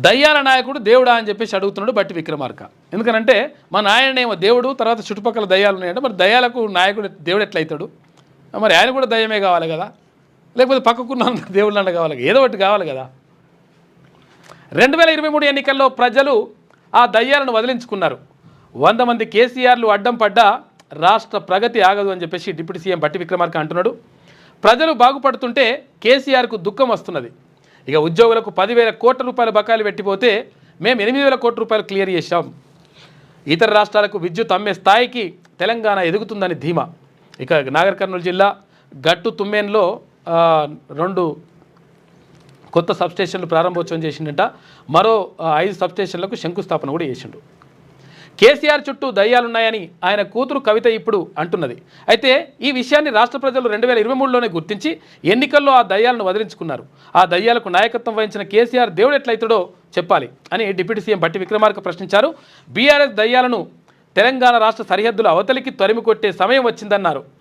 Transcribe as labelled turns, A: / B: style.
A: దయ్యాల నాయకుడు దేవుడా అని చెప్పేసి అడుగుతున్నాడు బట్టి విక్రమార్క. ఎందుకనంటే మా నాయనేమో దేవుడు, తర్వాత చుట్టుపక్కల దయ్యాలు ఉన్నాయంటే మరి దయ్యాలకు నాయకుడు దేవుడు ఎట్లయితాడు? మరి ఆయన కూడా దయ్యమే కావాలి కదా, లేకపోతే పక్కకున్న దేవుళ్ళు అన్న కావాలి, ఏదో ఒకటి కావాలి కదా. 2023 ఎన్నికల్లో ప్రజలు ఆ దయ్యాలను వదిలించుకున్నారు. 100 మంది కేసీఆర్లు అడ్డం పడ్డా రాష్ట్ర ప్రగతి ఆగదు అని చెప్పేసి డిప్యూటీ సీఎం బట్టి విక్రమార్క అంటున్నాడు. ప్రజలు బాగుపడుతుంటే కేసీఆర్కు దుఃఖం వస్తున్నది. ఇక ఉద్యోగులకు 10,000 కోట్ల రూపాయల బకాయిలు పెట్టిపోతే మేము 8,000 కోట్ల రూపాయలు క్లియర్ చేశాం. ఇతర రాష్ట్రాలకు విద్యుత్ అమ్మే స్థాయికి తెలంగాణ ఎదుగుతుందని ధీమా. ఇక నాగర్ కర్నూలు జిల్లా గట్టు తుమ్మేన్లో 2 కొత్త సబ్స్టేషన్లు ప్రారంభోత్సవం చేసిండట. మరో 5 సబ్స్టేషన్లకు శంకుస్థాపన కూడా చేసిండు. కేసీఆర్ చుట్టూ దయ్యాలున్నాయని ఆయన కూతురు కవిత ఇప్పుడు అంటున్నది. అయితే ఈ విషయాన్ని రాష్ట్ర ప్రజలు 2023లోనే గుర్తించి ఎన్నికల్లో ఆ దయ్యాలను వదిలించుకున్నారు. ఆ దయ్యాలకు నాయకత్వం వహించిన కేసీఆర్ దేవుడు ఎట్లయితాడో చెప్పాలి అని డిప్యూటీ సీఎం బట్టి విక్రమార్క ప్రశ్నించారు. బీఆర్ఎస్ దయ్యాలను తెలంగాణ రాష్ట్ర సరిహద్దుల అవతలికి తరిమి కొట్టే సమయం వచ్చిందన్నారు.